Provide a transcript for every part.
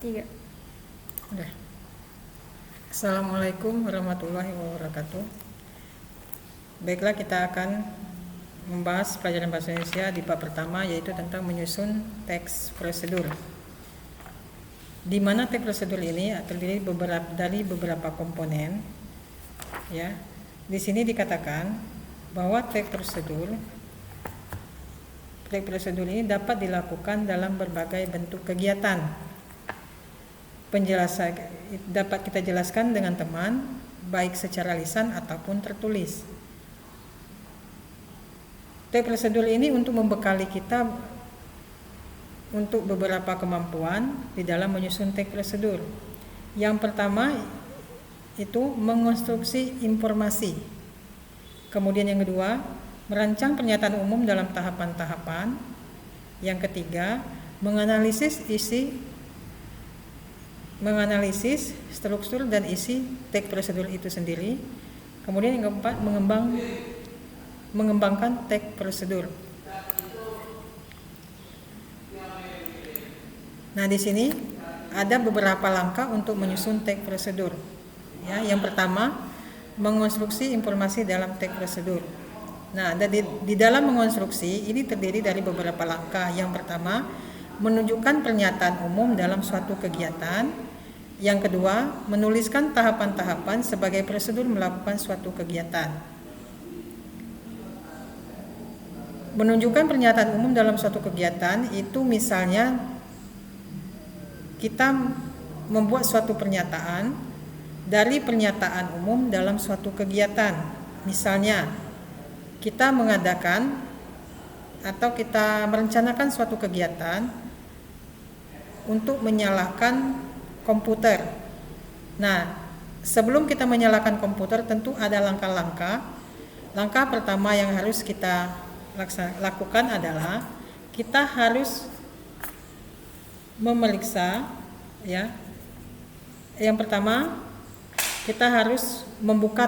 Tiga. Udah. Assalamualaikum warahmatullahi wabarakatuh. Baiklah, kita akan membahas pelajaran bahasa Indonesia di bab pertama, yaitu tentang menyusun teks prosedur. Di mana teks prosedur ini terdiri dari beberapa komponen. Ya. Di sini dikatakan bahwa teks prosedur ini dapat dilakukan dalam berbagai bentuk kegiatan. Penjelasan dapat kita jelaskan dengan teman, baik secara lisan ataupun tertulis. Teks prosedur ini untuk membekali kita untuk beberapa kemampuan di dalam menyusun teks prosedur. Yang pertama itu mengonstruksi informasi. Kemudian yang kedua, merancang pernyataan umum dalam tahapan-tahapan. Yang ketiga, menganalisis struktur dan isi teks prosedur itu sendiri. Kemudian yang keempat, mengembangkan teks prosedur. Nah, di sini ada beberapa langkah untuk menyusun teks prosedur. Ya, yang pertama, mengonstruksi informasi dalam teks prosedur. Nah, di dalam mengonstruksi ini terdiri dari beberapa langkah. Yang pertama, menunjukkan pernyataan umum dalam suatu kegiatan. Yang kedua, menuliskan tahapan-tahapan sebagai prosedur melakukan suatu kegiatan. Menunjukkan pernyataan umum dalam suatu kegiatan itu misalnya kita membuat suatu pernyataan dari pernyataan umum dalam suatu kegiatan. Misalnya, kita mengadakan atau kita merencanakan suatu kegiatan untuk menyalakan komputer. Nah, sebelum kita menyalakan komputer tentu ada langkah-langkah. Langkah pertama yang harus kita lakukan adalah kita harus memeriksa, ya. Yang pertama, kita harus membuka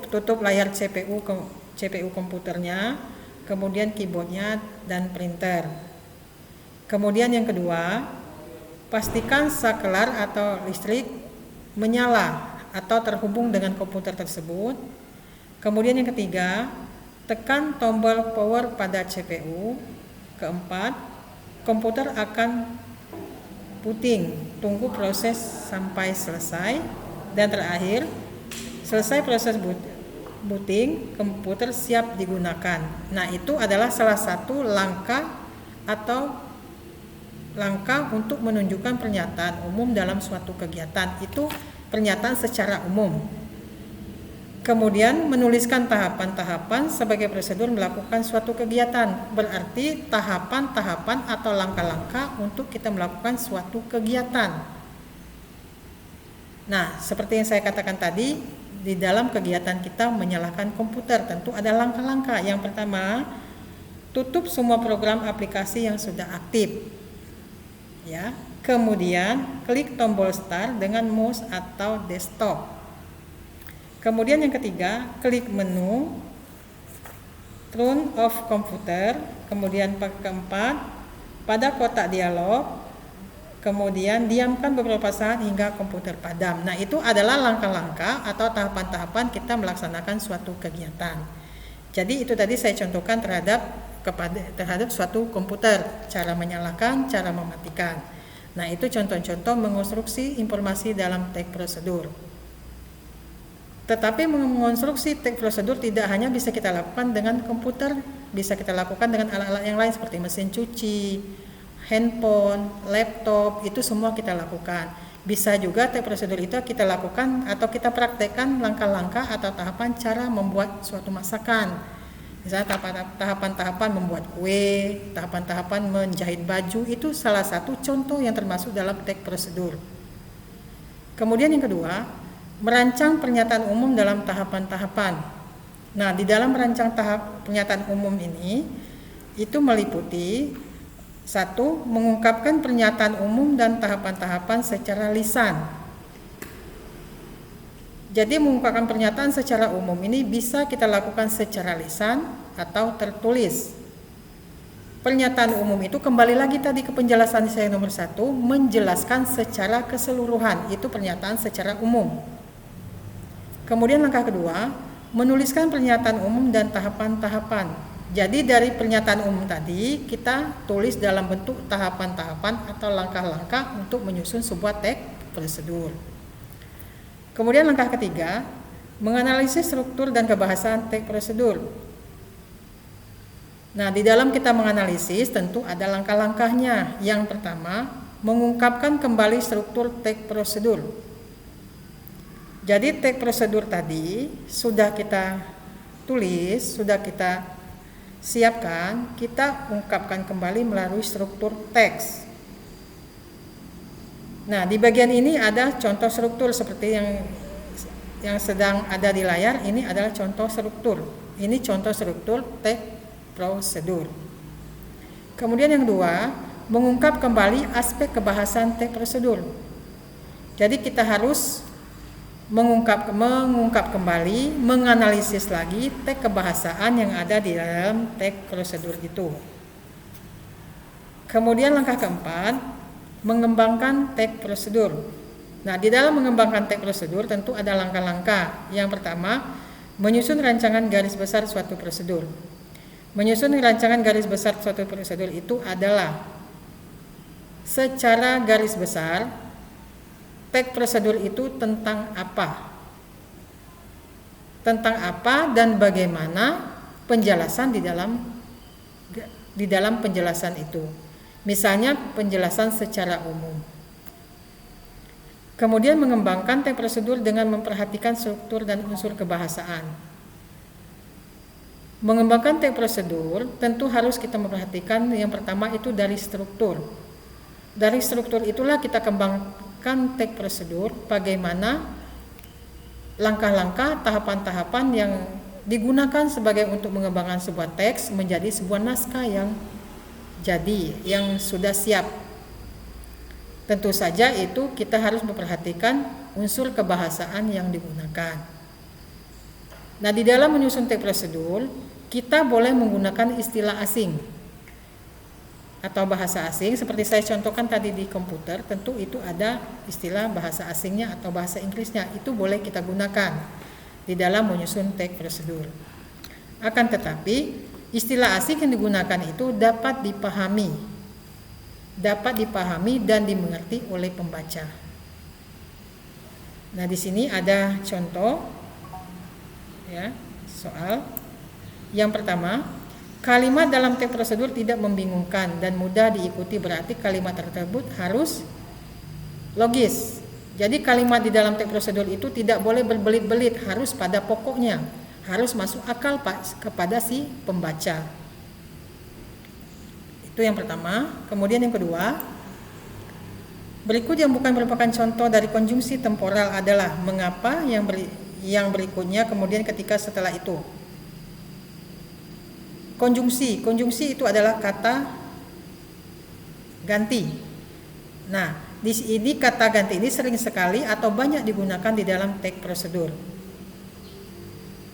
tutup layar CPU komputernya, kemudian keyboardnya dan printer. Kemudian yang kedua, pastikan saklar atau listrik menyala atau terhubung dengan komputer tersebut. Kemudian yang ketiga, tekan tombol power pada CPU. Keempat, komputer akan booting, tunggu proses sampai selesai. Dan terakhir, selesai proses booting, komputer siap digunakan. Nah, itu adalah salah satu langkah untuk menunjukkan pernyataan umum dalam suatu kegiatan. Itu pernyataan secara umum. Kemudian menuliskan tahapan-tahapan sebagai prosedur melakukan suatu kegiatan. Berarti tahapan-tahapan atau langkah-langkah untuk kita melakukan suatu kegiatan. Nah, seperti yang saya katakan tadi, di dalam kegiatan kita menyalakan komputer tentu ada langkah-langkah. Yang pertama, tutup semua program aplikasi yang sudah aktif. Ya, kemudian klik tombol start dengan mouse atau desktop. Kemudian yang ketiga, klik menu turn off komputer. Kemudian keempat, pada kotak dialog, kemudian diamkan beberapa saat hingga komputer padam. Nah, itu adalah langkah-langkah atau tahapan-tahapan kita melaksanakan suatu kegiatan. Jadi itu tadi saya contohkan terhadap suatu komputer, cara menyalakan, cara mematikan. Nah, itu contoh-contoh mengonstruksi informasi dalam teks prosedur. Tetapi mengonstruksi teks prosedur tidak hanya bisa kita lakukan dengan komputer, bisa kita lakukan dengan alat-alat yang lain seperti mesin cuci, handphone, laptop, itu semua kita lakukan. Bisa juga teks prosedur itu kita lakukan atau kita praktekkan langkah-langkah atau tahapan cara membuat suatu masakan. Misalnya tahapan-tahapan membuat kue, tahapan-tahapan menjahit baju, itu salah satu contoh yang termasuk dalam teks prosedur. Kemudian yang kedua, merancang pernyataan umum dalam tahapan-tahapan. Nah, di dalam merancang pernyataan umum ini, itu meliputi satu, mengungkapkan pernyataan umum dan tahapan-tahapan secara lisan. Jadi mengungkapkan pernyataan secara umum ini bisa kita lakukan secara lisan atau tertulis. Pernyataan umum itu kembali lagi tadi ke penjelasan saya nomor 1, menjelaskan secara keseluruhan, itu pernyataan secara umum. Kemudian langkah kedua, menuliskan pernyataan umum dan tahapan-tahapan. Jadi dari pernyataan umum tadi kita tulis dalam bentuk tahapan-tahapan atau langkah-langkah untuk menyusun sebuah teks prosedur. Kemudian langkah ketiga, menganalisis struktur dan kebahasaan teks prosedur. Nah, di dalam kita menganalisis tentu ada langkah-langkahnya. Yang pertama, mengungkapkan kembali struktur teks prosedur. Jadi teks prosedur tadi sudah kita tulis, sudah kita siapkan, kita ungkapkan kembali melalui struktur teks. Nah, di bagian ini ada contoh struktur seperti yang sedang ada di layar. Ini adalah contoh struktur. Ini contoh struktur teks prosedur. Kemudian yang kedua, mengungkap kembali aspek kebahasan teks prosedur. Jadi kita harus mengungkap kembali, menganalisis lagi teks kebahasaan yang ada di dalam teks prosedur itu. Kemudian langkah keempat, mengembangkan teks prosedur. Nah, di dalam mengembangkan teks prosedur tentu ada langkah-langkah. Yang pertama, menyusun rancangan garis besar suatu prosedur. Menyusun rancangan garis besar suatu prosedur itu adalah secara garis besar teks prosedur itu tentang apa? Tentang apa dan bagaimana penjelasan di dalam penjelasan itu. Misalnya penjelasan secara umum. Kemudian mengembangkan teks prosedur dengan memperhatikan struktur dan unsur kebahasaan. Mengembangkan teks prosedur tentu harus kita memperhatikan yang pertama itu dari struktur. Dari struktur itulah kita kembangkan teks prosedur, bagaimana langkah-langkah, tahapan-tahapan yang digunakan sebagai untuk mengembangkan sebuah teks menjadi sebuah naskah yang jadi, yang sudah siap. Tentu saja itu kita harus memperhatikan unsur kebahasaan yang digunakan. Nah, di dalam menyusun teks prosedur, kita boleh menggunakan istilah asing atau bahasa asing. Seperti saya contohkan tadi di komputer, tentu itu ada istilah bahasa asingnya atau bahasa Inggrisnya. Itu boleh kita gunakan di dalam menyusun teks prosedur. Akan tetapi, istilah asing yang digunakan itu dapat dipahami dan dimengerti oleh pembaca. Nah, di sini ada contoh ya, soal. Yang pertama, kalimat dalam teks prosedur tidak membingungkan dan mudah diikuti, berarti kalimat tersebut harus logis. Jadi kalimat di dalam teks prosedur itu tidak boleh berbelit-belit, harus pada pokoknya, harus masuk akal kepada si pembaca. Itu yang pertama. Kemudian yang kedua, berikut yang bukan merupakan contoh dari konjungsi temporal adalah mengapa, yang berikutnya, kemudian ketika, setelah itu. Konjungsi itu adalah kata ganti. Nah, di sini kata ganti ini sering sekali atau banyak digunakan di dalam teks prosedur.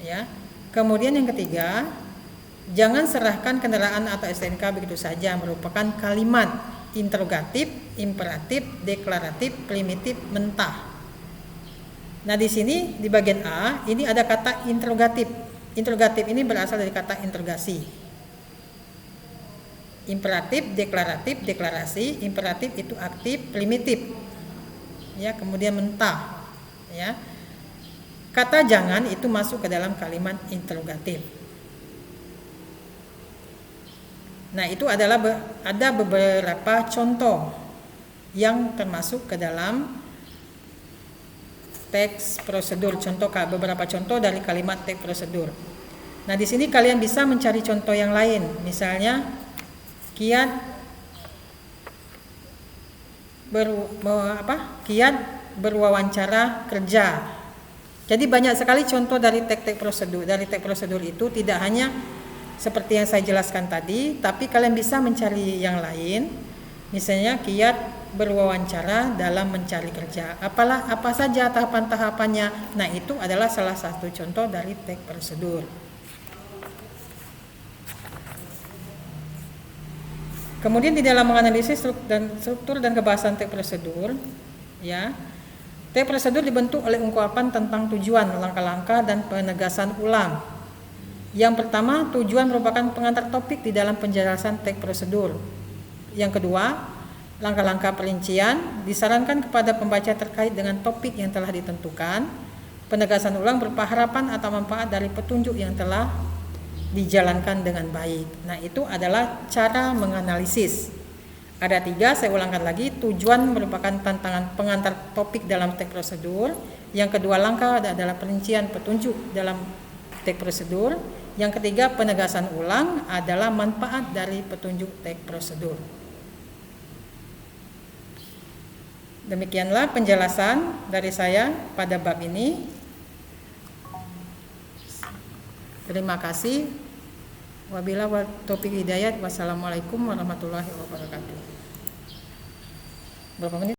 Ya. Kemudian yang ketiga, jangan serahkan kendaraan atau STNK begitu saja, merupakan kalimat interrogatif, imperatif, deklaratif, primitif, mentah. Nah, di sini di bagian A ini ada kata interrogatif. Interrogatif ini berasal dari kata interogasi. Imperatif, deklaratif, deklarasi. Imperatif itu aktif, primitif. Ya, kemudian mentah. Ya. Kata jangan itu masuk ke dalam kalimat interrogatif. Nah, itu adalah ada beberapa contoh yang termasuk ke dalam teks prosedur. Beberapa contoh dari kalimat teks prosedur. Nah, di sini kalian bisa mencari contoh yang lain. Misalnya kiat berwawancara kerja. Jadi banyak sekali contoh dari teks prosedur. Dari teks prosedur itu tidak hanya seperti yang saya jelaskan tadi, tapi kalian bisa mencari yang lain. Misalnya kiat berwawancara dalam mencari kerja. Apa saja tahapan-tahapannya. Nah, itu adalah salah satu contoh dari teks prosedur. Kemudian di dalam menganalisis struktur dan kebahasan teks prosedur, ya, teks prosedur dibentuk oleh ungkapan tentang tujuan, langkah-langkah, dan penegasan ulang. Yang pertama, tujuan merupakan pengantar topik di dalam penjelasan teks prosedur. Yang kedua, langkah-langkah perincian disarankan kepada pembaca terkait dengan topik yang telah ditentukan. Penegasan ulang berupa harapan atau manfaat dari petunjuk yang telah dijalankan dengan baik. Nah, itu adalah cara menganalisis. Ada 3, saya ulangkan lagi. Tujuan merupakan tantangan pengantar topik dalam teks prosedur. Yang kedua, langkah adalah perincian petunjuk dalam teks prosedur. Yang ketiga, penegasan ulang adalah manfaat dari petunjuk teks prosedur. Demikianlah penjelasan dari saya pada bab ini. Terima kasih. Wabillahi taufiq hidayah. Wassalamualaikum warahmatullahi wabarakatuh. Berapa menit?